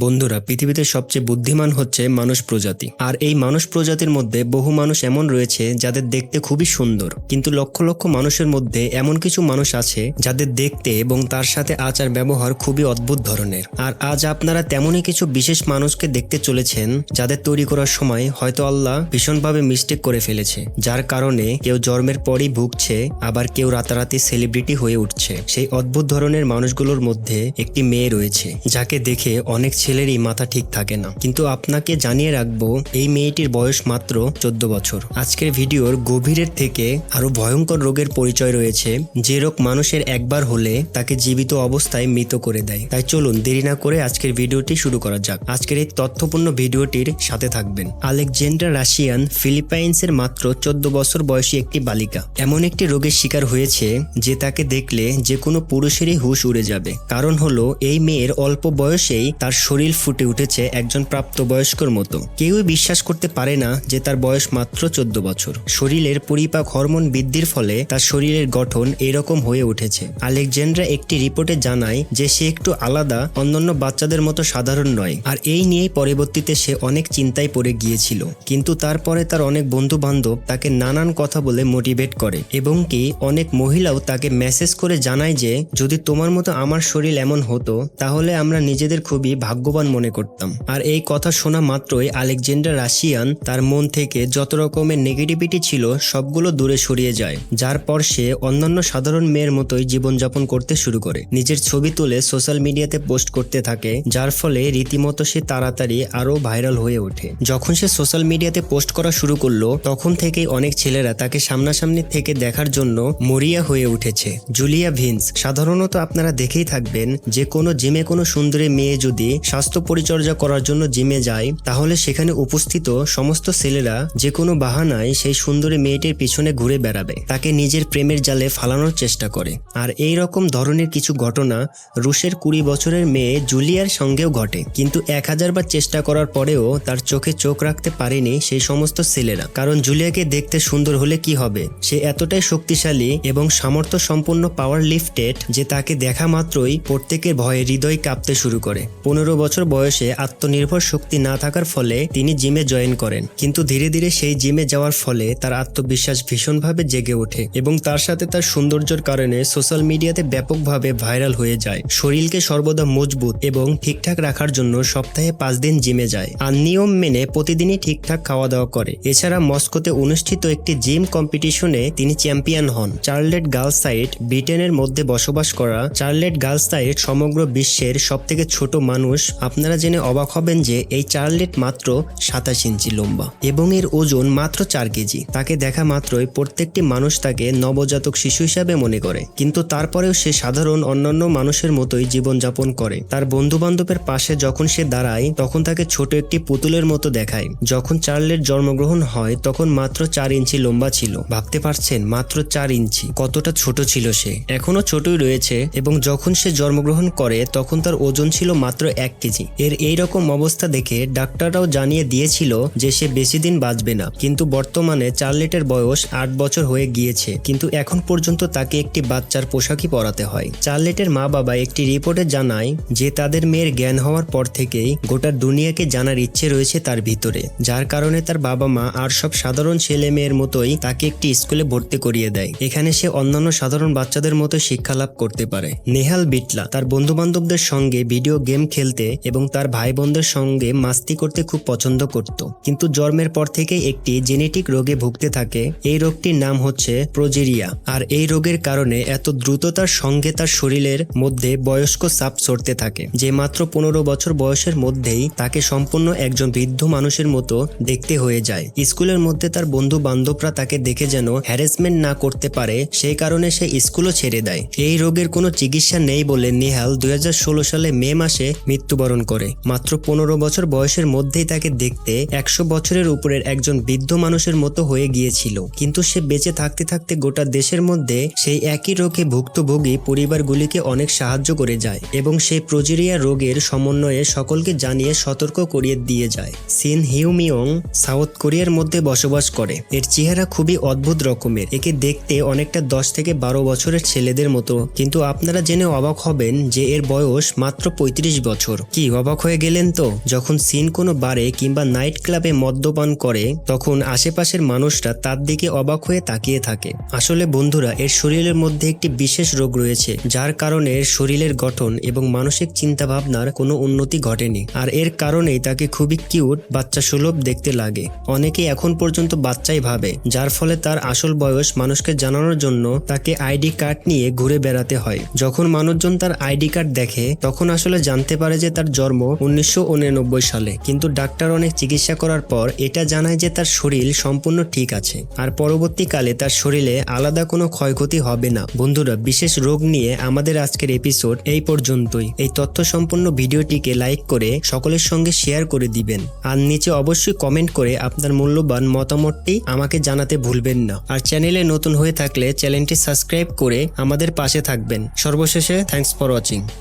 বন্ধুরা, পৃথিবীতে সবচেয়ে বুদ্ধিমান হচ্ছে মানুষ প্রজাতি। আর এই মানুষ প্রজাতির মধ্যে বহু মানুষ এমন রয়েছে যাদের দেখতে খুবই সুন্দর, কিন্তু লক্ষ লক্ষ মানুষের মধ্যে এমন কিছু মানুষ আছে যাদের দেখতে এবং তার সাথে আচার ব্যবহার খুবই অদ্ভুত ধরনের। আর আজ আপনারা তেমনই কিছু বিশেষ মানুষকে দেখতে চলেছেন যাদের তৈরি করার সময় হয়তো আল্লাহ ভীষণভাবে মিস্টেক করে ফেলেছে, যার কারণে কেউ জন্মের পরই ভুগছে, আবার কেউ রাতারাতি সেলিব্রিটি হয়ে উঠছে। সেই অদ্ভুত ধরনের মানুষগুলোর মধ্যে একটি মেয়ে রয়েছে যাকে দেখে অনেক ছেলেরই মাথা ঠিক থাকে না। কিন্তু আপনাকে জানিয়ে রাখবো, এই মেয়েটির বয়স মাত্র 14 বছর। আজকের ভিডিওর গভীরের থেকে আরো ভয়ঙ্কর রোগের পরিচয় রয়েছে, যে রোগ মানুষের একবার হলে তাকে জীবিত অবস্থায় মৃত করে দেয়। তাই চলুন দেরি না করে আজকের ভিডিওটি শুরু করা যাক। আজকের এই তথ্যপূর্ণ ভিডিওটির সাথে থাকবেন। আলেকজান্ড্রা রাশিয়ান ফিলিপাইন্সের মাত্র 14 বছর বয়সী একটি বালিকা এমন একটি রোগের শিকার হয়েছে যে তাকে দেখলে যে কোনো পুরুষেরই হুঁশ উড়ে যাবে। কারণ হলো, এই মেয়ের অল্প বয়সেই তার শরীর ফুটে উঠেছে একজন প্রাপ্তবয়স্কর মতো। কেউই বিশ্বাস করতে পারে না যে তার বয়স মাত্র 14 বছর। শরীরের পরিপাক হরমোন বৃদ্ধির ফলে তার শরীরের গঠন এরকম হয়ে উঠেছে। আলেকজান্ড্রা একটি রিপোর্টে জানায় যে সে একটু আলাদা, অন্যান্য বাচ্চাদের মতো সাধারণ নয়। আর এই নিয়েই পরবর্তীতে সে অনেক চিন্তায় পড়ে গিয়েছিল। কিন্তু তারপরে তার অনেক বন্ধু বান্ধব তাকে নানান কথা বলে মোটিভেট করে, এবং কি অনেক মহিলাও তাকে মেসেজ করে জানায় যে যদি তোমার মতো আমার শরীর এমন হতো তাহলে আমরা নিজেদের খুবই ভাগ্যবান মনে করতাম। আর এই কথা শোনা মাত্রই আলেকজান্ড্রা রাশিয়ান তার মন থেকে যত রকমের নেগেটিভিটি ছিল সবগুলো দূরে সরিয়ে যায়, যার পর সে অন্যান্য সাধারণ মেয়ের মতোই জীবনযাপন করতে শুরু করে। নিজের ছবি তুলে সোশ্যাল মিডিয়াতে পোস্ট করতে থাকে, যার ফলে রীতিমতো সে তাড়াতাড়ি আরো ভাইরাল হয়ে ওঠে। যখন সে সোশ্যাল মিডিয়াতে পোস্ট করা শুরু করলো, তখন থেকেই অনেক ছেলেরা তাকে সামনাসামনি থেকে দেখার জন্য মরিয়া হয়ে উঠেছে। জুলিয়া ভিন্স, সাধারণত আপনারা দেখেই থাকবেন যে কোনো জিমে কোনো সুন্দরী মেয়ে যদি স্বাস্থ্য পরিচর্যা করার জন্য জিমে যায়, তাহলে সেখানে উপস্থিত সমস্ত ছেলেরা যে কোনো বাহানায় সেই সুন্দরী মেয়েটির পিছনে ঘুরে বেড়াবে, তাকে নিজের প্রেমের জালে ফালানোর চেষ্টা করে। আর এই রকম ধরনের কিছু ঘটনা রুশের 20 বছরের মেয়ে জুলিয়ার সঙ্গেও ঘটে। কিন্তু 1000 বার চেষ্টা করার পরেও তার চোখে চোখ রাখতে পারেনি সেই সমস্ত ছেলেরা। কারণ জুলিয়াকে দেখতে সুন্দর হলে কি হবে, সে এতটাই শক্তিশালী এবং সামর্থ্য সম্পন্ন পাওয়ার লিফটেড যে তাকে দেখা মাত্রই প্রত্যেকের ভয়ে হৃদয় কাঁপতে শুরু করে। 15 বছর বয়সে আত্মনির্ভর শক্তি না থাকার ফলে তিনি জিমে জয়েন করেন, কিন্তু ধীরে ধীরে সেই জিমে যাওয়ার ফলে তার আত্মবিশ্বাস ভীষণভাবে জেগে ওঠে এবং তার সাথে তার সৌন্দর্যের কারণে সোশ্যাল মিডিয়াতে ব্যাপকভাবে ভাইরাল হয়ে যায়। শরীরকে সর্বদা মজবুত এবং ঠিকঠাক রাখার জন্য সপ্তাহে 5 দিন জিমে যায়, আর নিয়ম মেনে প্রতিদিনই ঠিকঠাক খাওয়া দাওয়া করে। এছাড়া মস্কোতে অনুষ্ঠিত একটি জিম কম্পিটিশনে তিনি চ্যাম্পিয়ন হন। চার্লেট গার্লস সাইট, ব্রিটেনের মধ্যে বসবাস করা চার্লেট গার্লস সাইট সমগ্র বিশ্বের সবথেকে ছোট মানুষ। আপনারা জেনে অবাক হবেন যে এই চার্লেট মাত্র 27 ইঞ্চি লম্বা এবং এর ওজন মাত্র 4 কেজি। তাকে দেখা মাত্রই প্রত্যেকটি মানুষ তাকে নবজাতক শিশু হিসাবে মনে করে, কিন্তু তারপরেও সে সাধারণ অন্যান্য মানুষের মতোই জীবনযাপন করে। তার বন্ধু বান্ধবের পাশে যখন সে দাঁড়ায় তখন তাকে ছোট একটি পুতুলের মতো দেখায়। যখন চার্লেট জন্মগ্রহণ হয় তখন মাত্র 4 ইঞ্চি লম্বা ছিল। ভাবতে পারছেন, মাত্র 4 ইঞ্চি, কতটা ছোট ছিল সে। এখনো ছোটই রয়েছে, এবং যখন সে জন্মগ্রহণ করে তখন তার ওজন ছিল মাত্র 1 কেজি। এর এইরকম অবস্থা দেখে ডাক্তাররাও জানিয়ে দিয়েছিল যে সে বেশি দিন বাঁচবে না। কিন্তু বর্তমানে চার্লেটের বয়স 8 বছর হয়ে গিয়েছে, কিন্তু এখন পর্যন্ত তাকে একটি বাচ্চার পোশাকই পরাতে হয়। চার্লেটের মা বাবা একটি রিপোর্টে জানায় যে তাদের মেয়ের জ্ঞান হওয়ার পর থেকেই গোটা দুনিয়াকে জানার ইচ্ছে রয়েছে তার ভিতরে, যার কারণে তার বাবা মা আর সব সাধারণ ছেলে মেয়ের মতোই তাকে একটি স্কুলে ভর্তি করিয়ে দেয়। এখানে সে অন্যান্য সাধারণ বাচ্চাদের মতো শিক্ষা লাভ করতে পারে। নেহাল বিটলা তার বন্ধু বান্ধবদের সঙ্গে ভিডিও গেম খেলতে এবং তার ভাই বোনদের সঙ্গে মাস্তি করতে খুব পছন্দ করত, কিন্তু জন্মের পর থেকেই একটি জেনেটিক রোগে ভুগতে থাকে। এই রোগটির নাম হচ্ছে প্রোজেরিয়া। আর এই রোগের কারণে এত দ্রুততার সঙ্গে তার শরীরের মধ্যে বয়স্ক ছাপ চড়তে থাকে যে মাত্র 15 বছর বয়সের মধ্যেই তাকে সম্পূর্ণ একজন বৃদ্ধ মানুষের মতো দেখতে হয়ে যায়। স্কুলের মধ্যে তার বন্ধু বান্ধবরা তাকে দেখে যেন হ্যারাসমেন্ট না করতে পারে, সেই কারণে সে স্কুলও ছেড়ে দেয়। এই রোগের কোনো চিকিৎসা নেই বলে নেহাল 2016 সালে মে মাসে মৃত্যুবরণ করে। মাত্র 15 বছর বয়সের মধ্যেই তাকে দেখতে 100 বছরের উপরের একজন বৃদ্ধ মানুষের মতো হয়ে গিয়েছিল, কিন্তু সে বেঁচে থাকতে থাকতে গোটা দেশের মধ্যে সেই একই রোগে ভুক্তভোগী পরিবারগুলিকে অনেক সাহায্য করে যায় এবং সেই প্রোজেরিয়া রোগের সমন্বয়ে সকলকে জানিয়ে সতর্ক করিয়ে দিয়ে যায়। সিন হিউমিয়ং সাউথ কোরিয়ার মধ্যে বসবাস করে। এর চেহারা খুবই অদ্ভুত রকমের। একে দেখতে অনেকটা 10 থেকে 12 বছরের ছেলেদের মতো, কিন্তু আপনারা জেনে অবাক হবেন যে এর বয়স মাত্র 35 বছর। কি অবাক হয়ে গেলেন তো? যখন সিন কোনো বারে কিংবা নাইট ক্লাবে মদ্যপান করে তখন আশেপাশের মানুষরা তার দিকে অবাক হয়ে তাকিয়ে থাকে। আসলে বন্ধুরা, এর শরীরের মধ্যে একটি বিশেষ রোগ রয়েছে যার কারণে এর শরীরের গঠন এবং মানসিক চিন্তা ভাবনার কোনো উন্নতি ঘটেনি, আর এর কারণেই তাকে খুবই কিউট বাচ্চা সুলভ দেখতে লাগে। অনেকে এখন পর্যন্ত বাচ্চাই ভাবে, যার ফলে তার আসল বয়স মানুষকে জানানোর জন্য তাকে আইডি কার্ড নিয়ে ঘুরে বেড়াতে হয়। যখন মানুষজন তার আইডি কার্ড দেখে তখন আসলে জানতে পারে যে তার জন্ম 1989 সালে, কিন্তু ডাক্তার অনেক চিকিৎসা করার পর এটা জানায় যে তার শরীর সম্পূর্ণ ঠিক আছে আর পরবর্তীকালে তার শরীরে আলাদা কোনো ক্ষয়ক্ষতি হবে না। বন্ধুরা, বিশেষ রোগ নিয়ে আমাদের আজকের এপিসোড এই পর্যন্তই। এই তথ্য সম্পূর্ণ ভিডিওটিকে লাইক করে সকলের সঙ্গে শেয়ার করে দিবেন, আর নিচে অবশ্যই কমেন্ট করে আপনার মূল্যবান মতামতটি আমাকে জানাতে ভুলবেন না। আর চ্যানেলে নতুন হয়ে থাকলে চ্যানেলটি সাবস্ক্রাইব করে আমাদের পাশে থাকবেন। সর্বশেষে থ্যাঙ্কস ফর ওয়াচিং।